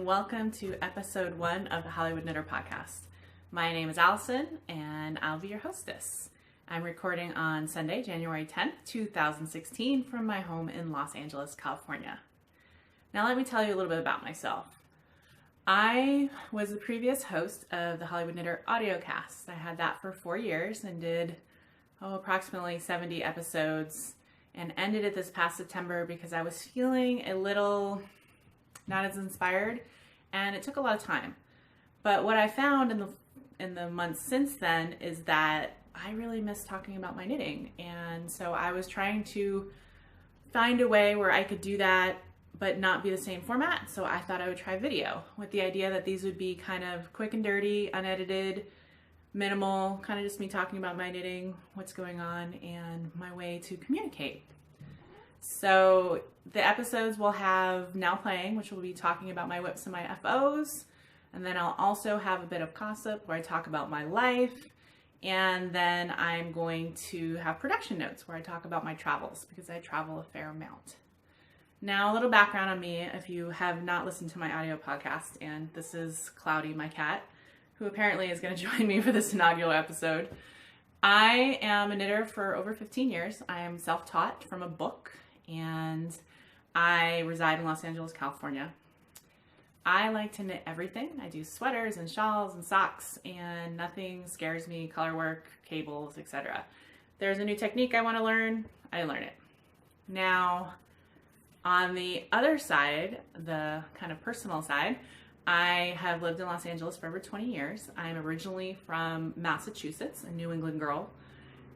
welcome to episode 1 of the Hollywood Knitter podcast. My name is Allison and I'll be your hostess. I'm recording on Sunday, January 10th, 2016 from my home in Los Angeles, California. Now let me tell you a little bit about myself. I was the previous host of the Hollywood Knitter audiocast. I had that for 4 years and did approximately 70 episodes and ended it this past September because I was feeling a little not as inspired, and it took a lot of time. But what I found in the months since then is that I really miss talking about my knitting, and so I was trying to find a way where I could do that but not be the same format. So I thought I would try video with the idea that these would be kind of quick and dirty, unedited, minimal, kind of just me talking about my knitting, what's going on, and my way to communicate. So the episodes will have Now Playing, which will be talking about my whips and my FOs. And then I'll also have a bit of gossip where I talk about my life. And then I'm going to have production notes where I talk about my travels because I travel a fair amount. Now, a little background on me if you have not listened to my audio podcast, and this is Cloudy, my cat, who apparently is going to join me for this inaugural episode. I am a knitter for over 15 years. I am self-taught from a book, and I reside in Los Angeles, California. I like to knit everything. I do sweaters and shawls and socks, and nothing scares me, color work, cables, etc. There's a new technique I want to learn, I learn it. Now, on the other side, the kind of personal side, I have lived in Los Angeles for over 20 years. I'm originally from Massachusetts, a New England girl,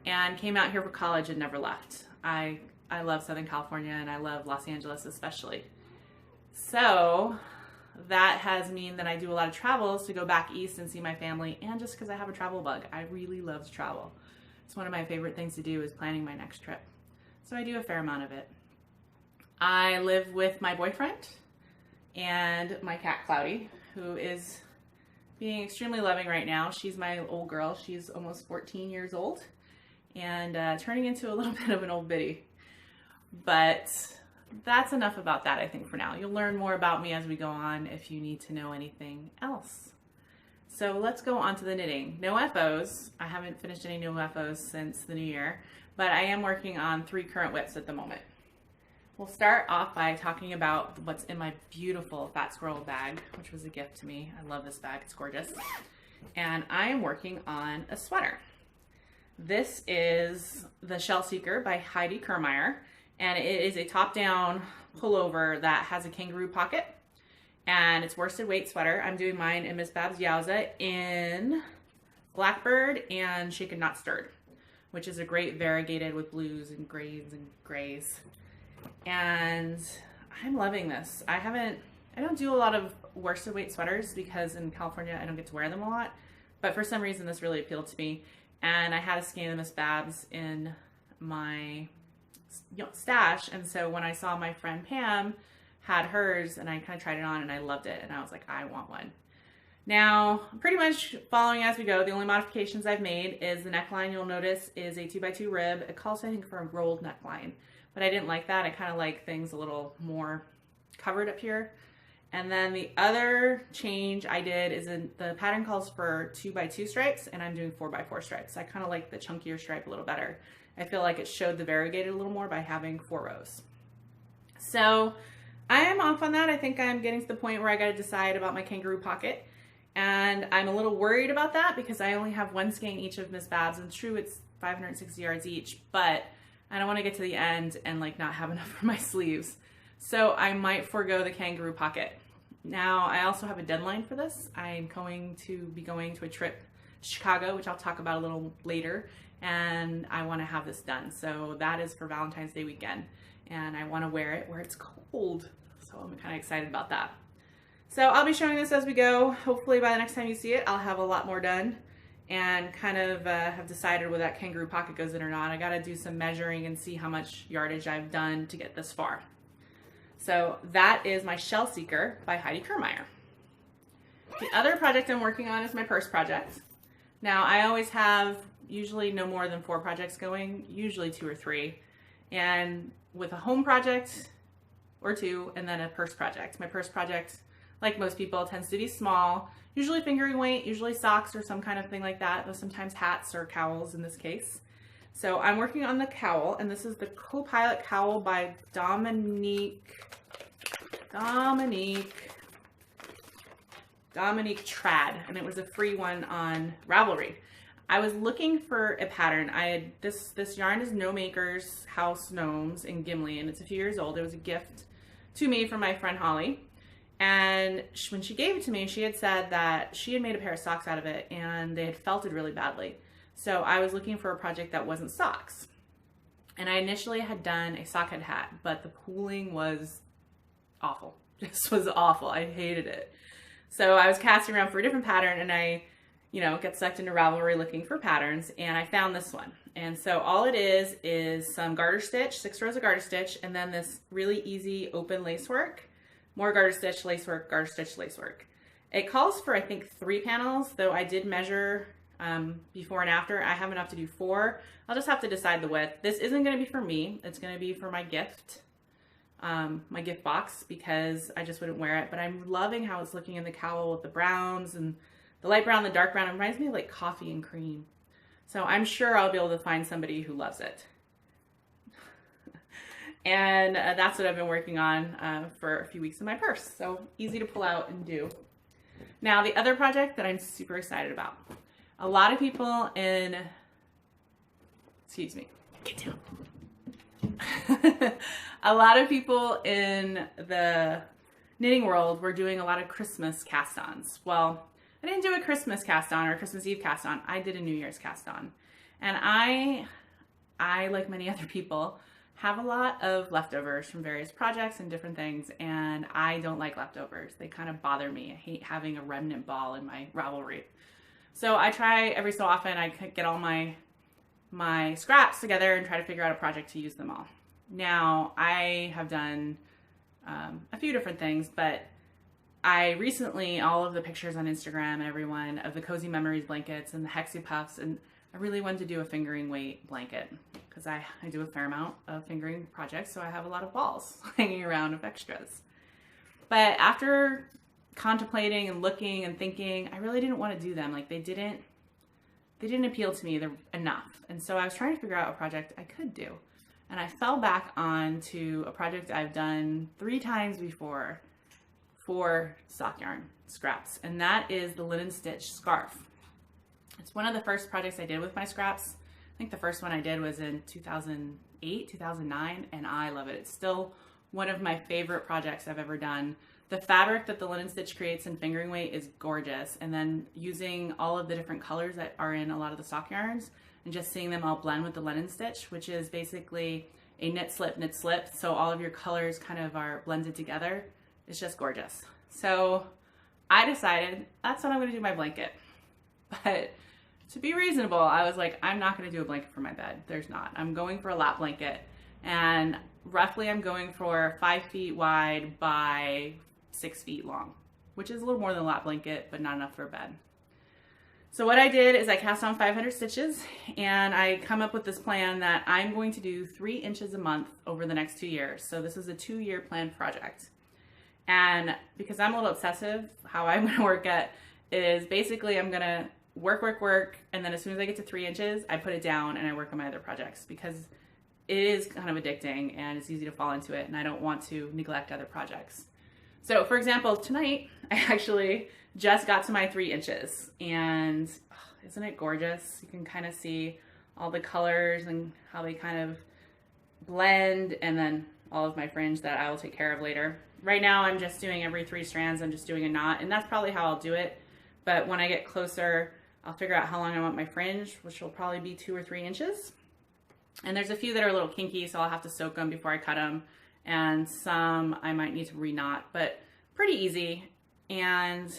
and came out here for college and never left. I love Southern California and I love Los Angeles especially. So that has mean that I do a lot of travels to go back east and see my family, and just because I have a travel bug. I really love to travel. It's one of my favorite things to do is planning my next trip. So I do a fair amount of it. I live with my boyfriend and my cat Cloudy, who is being extremely loving right now. She's my old girl. She's almost 14 years old and turning into a little bit of an old biddy. But that's enough about that, I think, for now. You'll learn more about me as we go on if you need to know anything else. So let's go on to the knitting. No FOs. I haven't finished any new FOs since the new year, but I am working on 3 current whips at the moment. We'll start off by talking about what's in my beautiful Fat Squirrel bag, which was a gift to me. I love this bag, it's gorgeous. And I am working on a sweater. This is the Shell Seeker by Heidi Kermeyer, and it is a top-down pullover that has a kangaroo pocket, and it's worsted weight sweater. I'm doing mine in Miss Babs Yowza in Blackbird and Shaken Not Stirred, which is a great variegated with blues and grays. And I'm loving this. I don't do a lot of worsted weight sweaters because in California I don't get to wear them a lot, but for some reason this really appealed to me, and I had a skein of Miss Babs in my stash, and so when I saw my friend Pam had hers and I kind of tried it on and I loved it, and I was like, I want one. Now, pretty much following as we go. The only modifications I've made is the neckline. You'll notice is a 2x2 rib. It calls, I think, for a rolled neckline, but I didn't like that. I kind of like things a little more covered up here. And then the other change I did is the pattern calls for 2x2 stripes, and I'm doing 4x4 stripes. I kind of like the chunkier stripe a little better. I feel like it showed the variegated a little more by having 4 rows. So I am off on that. I think I'm getting to the point where I got to decide about my kangaroo pocket. And I'm a little worried about that because I only have 1 skein each of Miss Babs, and true, it's 560 yards each, but I don't want to get to the end and like not have enough for my sleeves. So I might forego the kangaroo pocket. Now, I also have a deadline for this. I'm going to be going to a trip to Chicago, which I'll talk about a little later, and I want to have this done. So that is for Valentine's Day weekend, and I want to wear it where it's cold. So I'm kind of excited about that. So I'll be showing this as we go. Hopefully by the next time you see it, I'll have a lot more done and kind of have decided whether that kangaroo pocket goes in or not. I got to do some measuring and see how much yardage I've done to get this far. So that is my Shell Seeker by Heidi Kermeyer. The other project I'm working on is my purse project. Now, I always have usually no more than 4 projects going, usually 2 or 3. And with a home project or 2, and then a purse project. My purse project, like most people, tends to be small, usually fingering weight, usually socks or some kind of thing like that, though sometimes hats or cowls in this case. So I'm working on the cowl, and this is the Co-Pilot Cowl by Dominique Trad, and it was a free one on Ravelry. I was looking for a pattern. This yarn is No Maker's House Gnomes in Gimli, and it's a few years old. It was a gift to me from my friend Holly. And when she gave it to me, she had said that she had made a pair of socks out of it and they had felted really badly. So I was looking for a project that wasn't socks. And I initially had done a sockhead hat, but the pooling was awful. This was awful. I hated it. So I was casting around for a different pattern, and I, get sucked into Ravelry looking for patterns, and I found this one. And so all it is some garter stitch, 6 rows of garter stitch, and then this really easy open lace work, more garter stitch, lace work, garter stitch, lace work. It calls for, I think, 3 panels, though I did measure before and after. I have enough to do 4. I'll just have to decide the width. This isn't going to be for me. It's going to be for my gift box, because I just wouldn't wear it. But I'm loving how it's looking in the cowl with the browns and the light brown, the dark brown. It reminds me of like coffee and cream. So I'm sure I'll be able to find somebody who loves it. And that's what I've been working on for a few weeks in my purse. So easy to pull out and do. Now, the other project that I'm super excited about. A lot of people in, excuse me, get down. A lot of people in the knitting world were doing a lot of Christmas cast-ons. Well, I didn't do a Christmas cast-on or Christmas Eve cast-on. I did a New Year's cast-on. And I, like many other people, have a lot of leftovers from various projects and different things, and I don't like leftovers. They kind of bother me. I hate having a remnant ball in my Ravelry. So I try every so often, I get all my scraps together and try to figure out a project to use them all. Now, I have done a few different things, but I recently, all of the pictures on Instagram and everyone of the Cozy Memories blankets and the Hexie Puffs, and I really wanted to do a fingering weight blanket because I do a fair amount of fingering projects, so I have a lot of balls hanging around of extras. But after contemplating and looking and thinking, I really didn't want to do them. Like, they didn't appeal to me enough. And so I was trying to figure out a project I could do. And I fell back onto a project I've done 3 times before for sock yarn scraps, and that is the linen stitch scarf. It's one of the first projects I did with my scraps. I think the first one I did was in 2008, 2009, and I love it. It's still one of my favorite projects I've ever done. The fabric that the linen stitch creates in fingering weight is gorgeous, and then using all of the different colors that are in a lot of the sock yarns and just seeing them all blend with the linen stitch, which is basically a knit slip, so all of your colors kind of are blended together. It's just gorgeous. So I decided that's what I'm going to do my blanket. But to be reasonable, I was like, I'm not going to do a blanket for my bed. There's not. I'm going for a lap blanket, and roughly I'm going for 5 feet wide by 6 feet long, which is a little more than a lap blanket, but not enough for a bed. So what I did is I cast on 500 stitches, and I come up with this plan that I'm going to do 3 inches a month over the next 2 years. So this is a 2-year planned project. And because I'm a little obsessive, how I'm going to work it is basically I'm going to work, and then as soon as I get to 3 inches, I put it down and I work on my other projects, because it is kind of addicting and it's easy to fall into it, and I don't want to neglect other projects. So for example, tonight I actually just got to my 3 inches, and isn't it gorgeous? You can kind of see all the colors and how they kind of blend, and then all of my fringe that I will take care of later. Right now I'm just doing every 3 strands, I'm just doing a knot, and that's probably how I'll do it. But when I get closer, I'll figure out how long I want my fringe, which will probably be 2 or 3 inches. And there's a few that are a little kinky, so I'll have to soak them before I cut them. And some I might need to re-knot, but pretty easy. And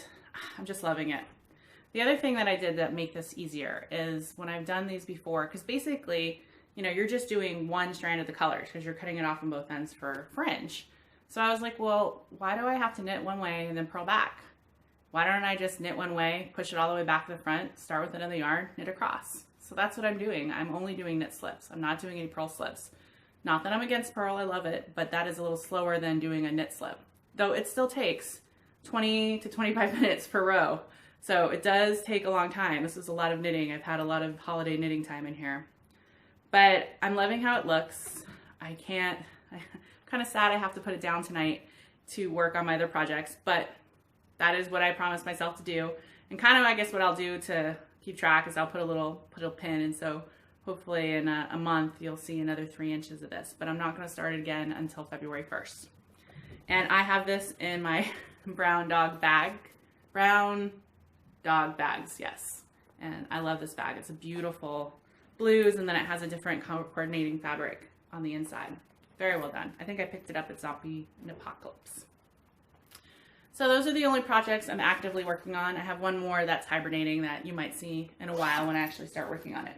I'm just loving it. The other thing that I did that make this easier is when I've done these before, because basically, you know, you're just doing one strand of the colors because you're cutting it off on both ends for fringe. So I was like, well, why do I have to knit one way and then purl back? Why don't I just knit one way, push it all the way back to the front, start with another yarn, knit across? So that's what I'm doing. I'm only doing knit slips. I'm not doing any purl slips. Not that I'm against purl, I love it, but that is a little slower than doing a knit slip. Though it still takes 20 to 25 minutes per row. So it does take a long time. This is a lot of knitting. I've had a lot of holiday knitting time in here. But I'm loving how it looks. I'm kind of sad I have to put it down tonight to work on my other projects, but that is what I promised myself to do. And kind of, I guess what I'll do to keep track is I'll put a little pin, and so hopefully in a month you'll see another 3 inches of this, but I'm not going to start it again until February 1st. And I have this in my brown dog bags, yes. And I love this bag. It's a beautiful blues, and then it has a different coordinating fabric on the inside. Very well done. I think I picked it up at Zombie Apocalypse. So those are the only projects I'm actively working on. I have one more that's hibernating that you might see in a while when I actually start working on it.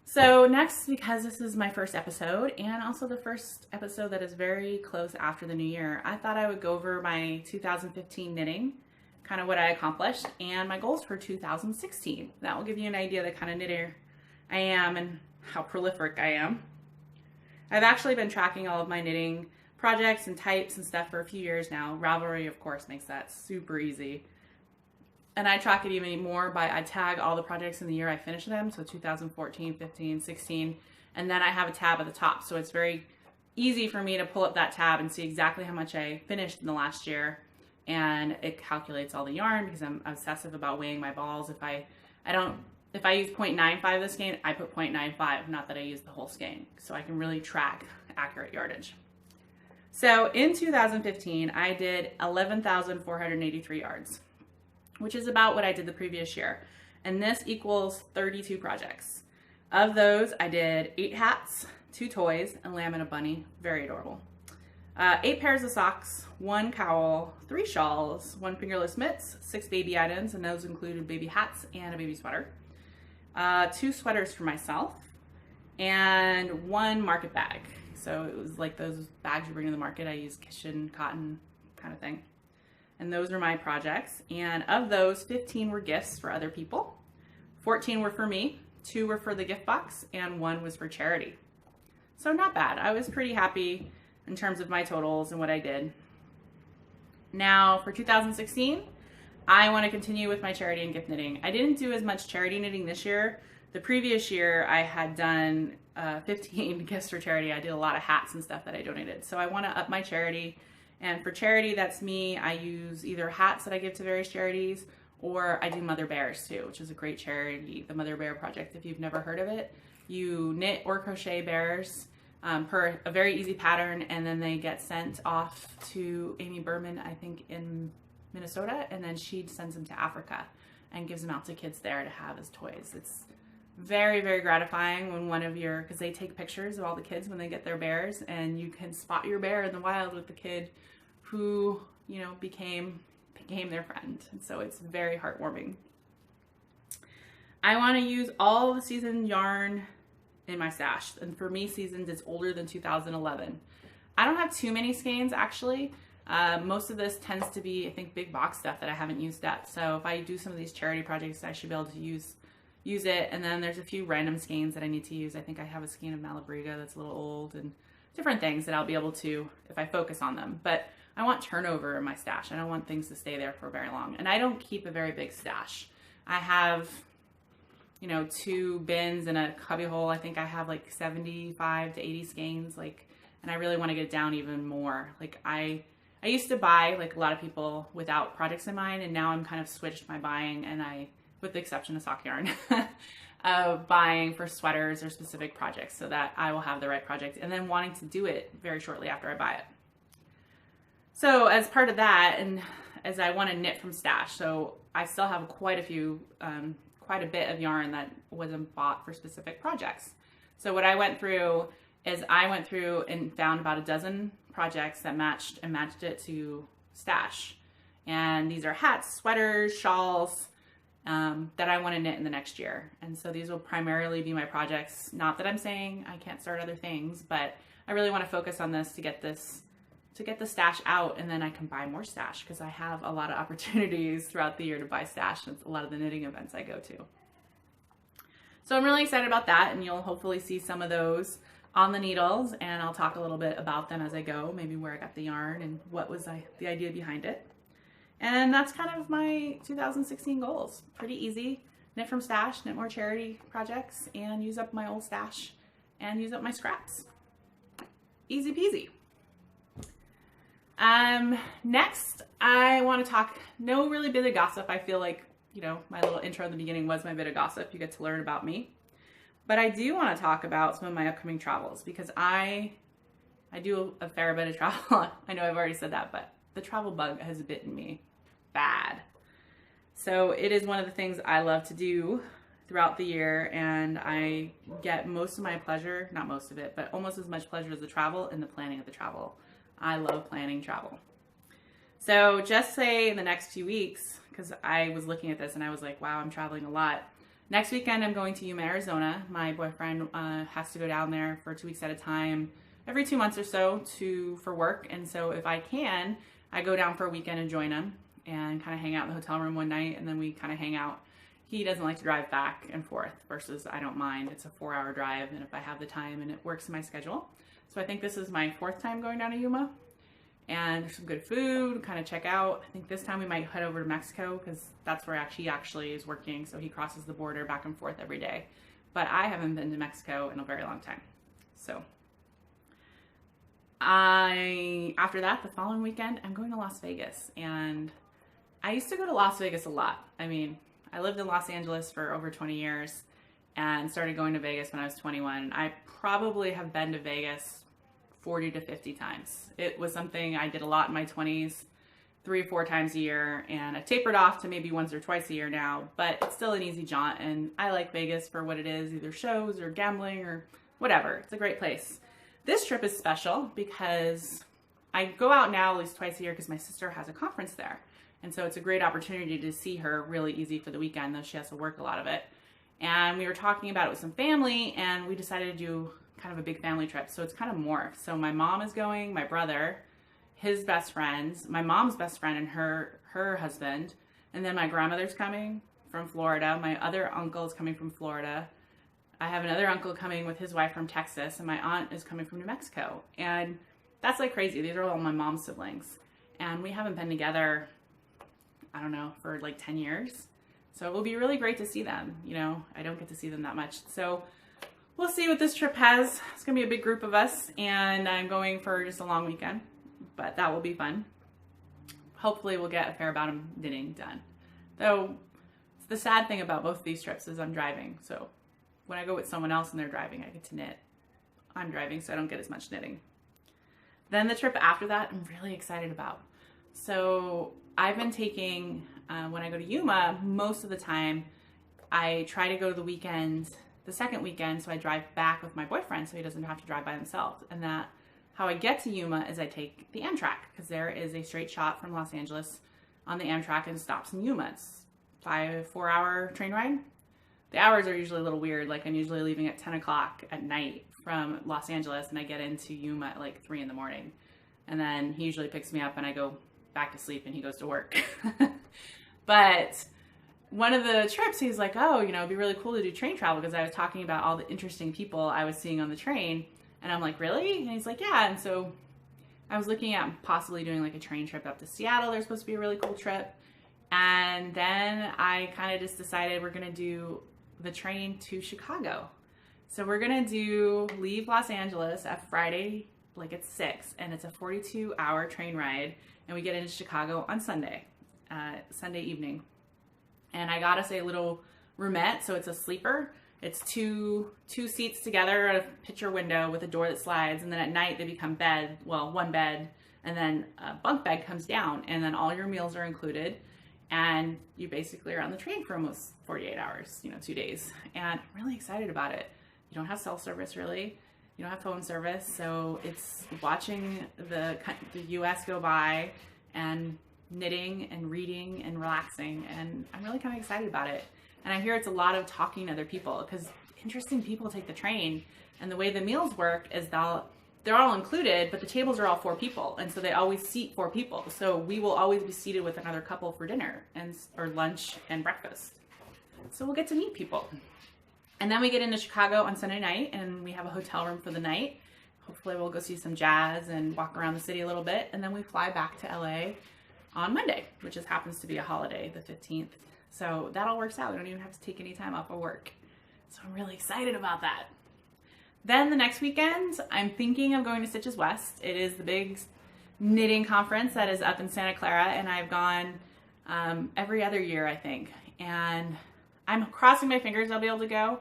So next, because this is my first episode and also the first episode that is very close after the new year, I thought I would go over my 2015 knitting, kind of what I accomplished, and my goals for 2016. That will give you an idea of the kind of knitter I am and how prolific I am. I've actually been tracking all of my knitting projects and types and stuff for a few years now. Ravelry, of course, makes that super easy. And I track it even more I tag all the projects in the year I finish them, so 2014, 15, 16, and then I have a tab at the top. So it's very easy for me to pull up that tab and see exactly how much I finished in the last year, and it calculates all the yarn because I'm obsessive about weighing my balls. If I use 0.95 this skein, I put 0.95, not that I use the whole skein, so I can really track accurate yardage. So in 2015, I did 11,483 yards, which is about what I did the previous year. And this equals 32 projects. Of those, I did 8 hats, 2 toys, and lamb and a bunny, very adorable. 8 pairs of socks, 1 cowl, 3 shawls, 1 fingerless mitts, 6 baby items, and those included baby hats and a baby sweater. 2 sweaters for myself, and 1 market bag. So it was like those bags you bring to the market. I use cushion, cotton kind of thing. And those are my projects. And of those, 15 were gifts for other people. 14 were for me, 2 were for the gift box, and 1 was for charity. So not bad. I was pretty happy in terms of my totals and what I did. Now for 2016, I want to continue with my charity and gift knitting. I didn't do as much charity knitting this year. The previous year I had done 15 gifts for charity. I did a lot of hats and stuff that I donated. So I want to up my charity. And for charity, that's me. I use either hats that I give to various charities, or I do Mother Bears too, which is a great charity, the Mother Bear Project. If you've never heard of it, you knit or crochet bears per a very easy pattern, and then they get sent off to Amy Berman, I think in Minnesota, and then she sends them to Africa and gives them out to kids there to have as toys. It's very, very gratifying when because they take pictures of all the kids when they get their bears, and you can spot your bear in the wild with the kid who, you know, became their friend. And so it's very heartwarming. I want to use all the seasoned yarn in my stash. And for me, seasoned is older than 2011. I don't have too many skeins actually. Most of this tends to be, I think, big box stuff that I haven't used yet. So if I do some of these charity projects, I should be able to use it. And then there's a few random skeins that I need to use. I think I have a skein of Malabriga that's a little old, and different things that I'll be able to if I focus on them. But I want turnover in my stash. I don't want things to stay there for very long. And I don't keep a very big stash. I have, you know, 2 bins and a cubby hole. I think I have like 75 to 80 skeins, and I really want to get down even more. Like I used to buy, like a lot of people, without projects in mind, and now I'm kind of switched my buying, and with the exception of sock yarn, of buying for sweaters or specific projects so that I will have the right project, and then wanting to do it very shortly after I buy it. So as part of that, and as I want to knit from stash, so I still have quite a bit of yarn that wasn't bought for specific projects. So what I went through is I went through and found about a dozen projects that matched it to stash. And these are hats, sweaters, shawls, that I want to knit in the next year. And so these will primarily be my projects. Not that I'm saying I can't start other things, but I really want to focus on this to get the stash out, and then I can buy more stash because I have a lot of opportunities throughout the year to buy stash at a lot of the knitting events I go to. So I'm really excited about that, and you'll hopefully see some of those on the needles, and I'll talk a little bit about them as I go, maybe where I got the yarn and what was the idea behind it. And that's kind of my 2016 goals. Pretty easy. Knit from stash, knit more charity projects, and use up my old stash and use up my scraps. Easy peasy. Next, I want to talk, no really bit of gossip. I feel like, you know, my little intro in the beginning was my bit of gossip. You get to learn about me. But I do want to talk about some of my upcoming travels, because I do a fair bit of travel. I know I've already said that, but the travel bug has bitten me bad. So it is one of the things I love to do throughout the year, and I get most of my pleasure, not most of it, but almost as much pleasure as the travel in the planning of the travel. I love planning travel. So just say in the next few weeks, because I was looking at this and I was like, wow, I'm traveling a lot. Next weekend, I'm going to Yuma, Arizona. My boyfriend has to go down there for 2 weeks at a time, every 2 months or so for work. And so if I can, I go down for a weekend and join him and kind of hang out in the hotel room one night, and then we kind of hang out. He doesn't like to drive back and forth versus I don't mind. It's a 4-hour drive, and if I have the time and it works in my schedule. So I think this is my 4th time going down to Yuma. And there's some good food, kind of check out. I think this time we might head over to Mexico, because that's where he actually is working. So he crosses the border back and forth every day. But I haven't been to Mexico in a very long time. So after that, the following weekend, I'm going to Las Vegas. And I used to go to Las Vegas a lot. I mean, I lived in Los Angeles for over 20 years and started going to Vegas when I was 21. I probably have been to Vegas 40 to 50 times. It was something I did a lot in my 20s, 3 or 4 times a year, and I tapered off to maybe once or twice a year now, but it's still an easy jaunt, and I like Vegas for what it is, either shows or gambling or whatever. It's a great place. This trip is special because I go out now at least twice a year because my sister has a conference there, and so it's a great opportunity to see her really easy for the weekend, though she has to work a lot of it. And we were talking about it with some family, and we decided to do kind of a big family trip. So it's kind of morphed. So my mom is going, my brother, his best friends, my mom's best friend and her husband, and then my grandmother's coming from Florida. My other uncle is coming from Florida. I have another uncle coming with his wife from Texas, and my aunt is coming from New Mexico. And that's like crazy. These are all my mom's siblings. And we haven't been together, I don't know, for like 10 years. So it will be really great to see them. You know, I don't get to see them that much. So we'll see what this trip has. It's gonna be a big group of us, and I'm going for just a long weekend, but that will be fun. Hopefully we'll get a fair amount of knitting done. Though the sad thing about both of these trips is I'm driving. So when I go with someone else and they're driving, I get to knit. I'm driving, so I don't get as much knitting. Then the trip after that, I'm really excited about. So I've been taking, when I go to Yuma, most of the time, I try to go to the second weekend, so I drive back with my boyfriend so he doesn't have to drive by himself. And how I get to Yuma is I take the Amtrak, because there is a straight shot from Los Angeles on the Amtrak and stops in Yuma. It's a 4-hour train ride. The hours are usually a little weird. Like I'm usually leaving at 10 o'clock at night from Los Angeles, and I get into Yuma at like 3 in the morning. And then he usually picks me up and I go back to sleep and he goes to work. But one of the trips, he's like, oh, you know, it'd be really cool to do train travel, because I was talking about all the interesting people I was seeing on the train. And I'm like, really? And he's like, yeah. And so I was looking at possibly doing like a train trip up to Seattle. There's supposed to be a really cool trip. And then I kind of just decided we're going to do the train to Chicago. So we're going to leave Los Angeles at Friday, like at 6, and it's a 42-hour train ride. And we get into Chicago on Sunday evening. And I got us a little roomette, so it's a sleeper. It's two seats together at a picture window with a door that slides, and then at night they become one bed, and then a bunk bed comes down, and then all your meals are included, and you basically are on the train for almost 48 hours, 2 days. And I'm really excited about it. You don't have cell service really. You don't have phone service, so it's watching the U.S. go by and knitting and reading and relaxing, and I'm really kind of excited about it. And I hear it's a lot of talking to other people, because interesting people take the train, and the way the meals work is they're all included, but the tables are all 4 people, and so they always seat 4 people. So we will always be seated with another couple for dinner or lunch and breakfast. So we'll get to meet people. And then we get into Chicago on Sunday night, and we have a hotel room for the night. Hopefully we'll go see some jazz and walk around the city a little bit. And then we fly back to LA on Monday, which just happens to be a holiday, the 15th. So that all works out. We don't even have to take any time off of work. So I'm really excited about that. Then the next weekend, I'm thinking of going to Stitches West. It is the big knitting conference that is up in Santa Clara, and I've gone every other year, I think. And I'm crossing my fingers I'll be able to go,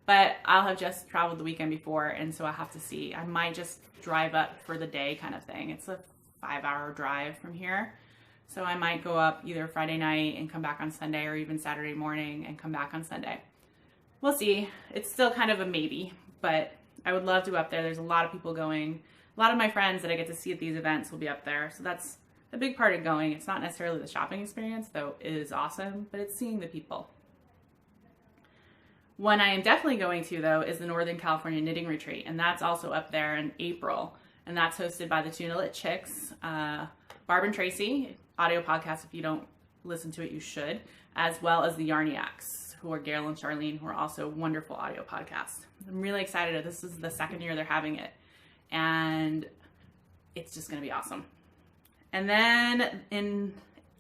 but I'll have just traveled the weekend before, and so I'll have to see. I might just drive up for the day kind of thing. It's a 5-hour drive from here. So I might go up either Friday night and come back on Sunday, or even Saturday morning and come back on Sunday. We'll see. It's still kind of a maybe, but I would love to go up there. There's a lot of people going. A lot of my friends that I get to see at these events will be up there. So that's a big part of going. It's not necessarily the shopping experience, though it is awesome, but it's seeing the people. One I am definitely going to, though, is the Northern California Knitting Retreat, and that's also up there in April, and that's hosted by the Tuna Lit Chicks, Barb and Tracy, audio podcast. If you don't listen to it, you should, as well as the Yarniacs, who are Gail and Charlene, who are also wonderful audio podcasts. I'm really excited. This is the second year they're having it, and it's just going to be awesome. And then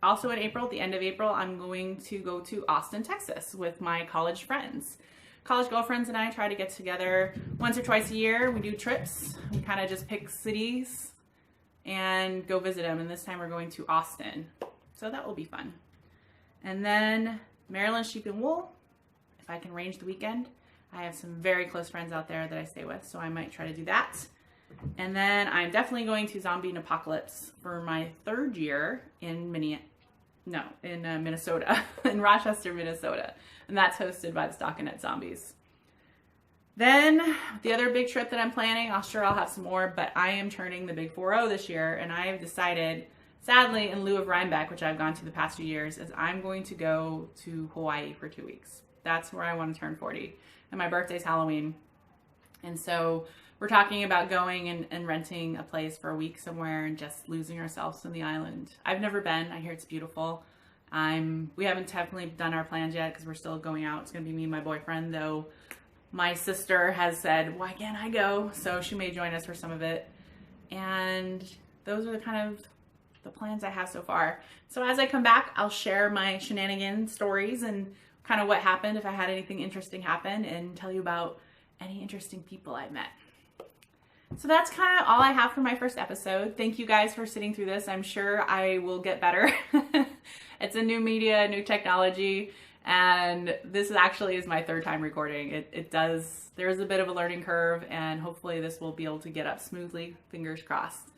also in April, at the end of April, I'm going to go to Austin, Texas with my college friends. College girlfriends and I try to get together once or twice a year. We do trips. We kind of just pick cities and go visit them. And this time we're going to Austin. So that will be fun. And then Maryland Sheep and Wool, if I can arrange the weekend. I have some very close friends out there that I stay with, so I might try to do that. And then I'm definitely going to Zombie and Apocalypse for my third year in Minnesota, in Rochester, Minnesota. And that's hosted by the Stockinette Zombies. Then the other big trip that I'm planning, I'll have some more, but I am turning the big 4-0 this year, and I have decided, sadly, in lieu of Rhinebeck, which I've gone to the past few years, is I'm going to go to Hawaii for 2 weeks. That's where I want to turn 40. And my birthday's Halloween. And so we're talking about going and renting a place for a week somewhere and just losing ourselves in the island. I've never been. I hear it's beautiful. We haven't definitely done our plans yet because we're still going out. It's going to be me and my boyfriend, though my sister has said, why can't I go? So she may join us for some of it. And those are the kind of the plans I have so far. So as I come back, I'll share my shenanigan stories and kind of what happened, if I had anything interesting happen, and tell you about any interesting people I've met. So that's kind of all I have for my first episode. Thank you guys for sitting through this. I'm sure I will get better. It's a new media, new technology, and this actually is my third time recording. There's a bit of a learning curve, and hopefully this will be able to get up smoothly, fingers crossed.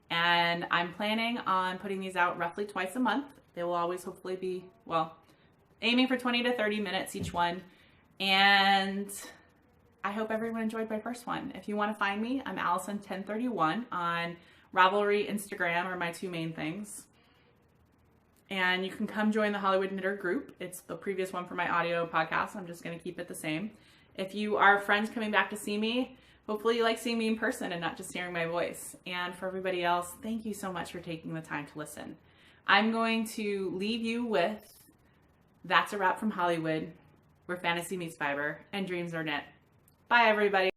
And I'm planning on putting these out roughly twice a month. They will always hopefully be, aiming for 20 to 30 minutes each one. And I hope everyone enjoyed my first one. If you want to find me, I'm Allison1031 on Ravelry, Instagram are my two main things. And you can come join the Hollywood Knitter group. It's the previous one for my audio podcast. I'm just going to keep it the same. If you are friends coming back to see me, hopefully you like seeing me in person and not just hearing my voice. And for everybody else, thank you so much for taking the time to listen. I'm going to leave you with That's a Wrap from Hollywood, where fantasy meets fiber and dreams are knit. Bye, everybody.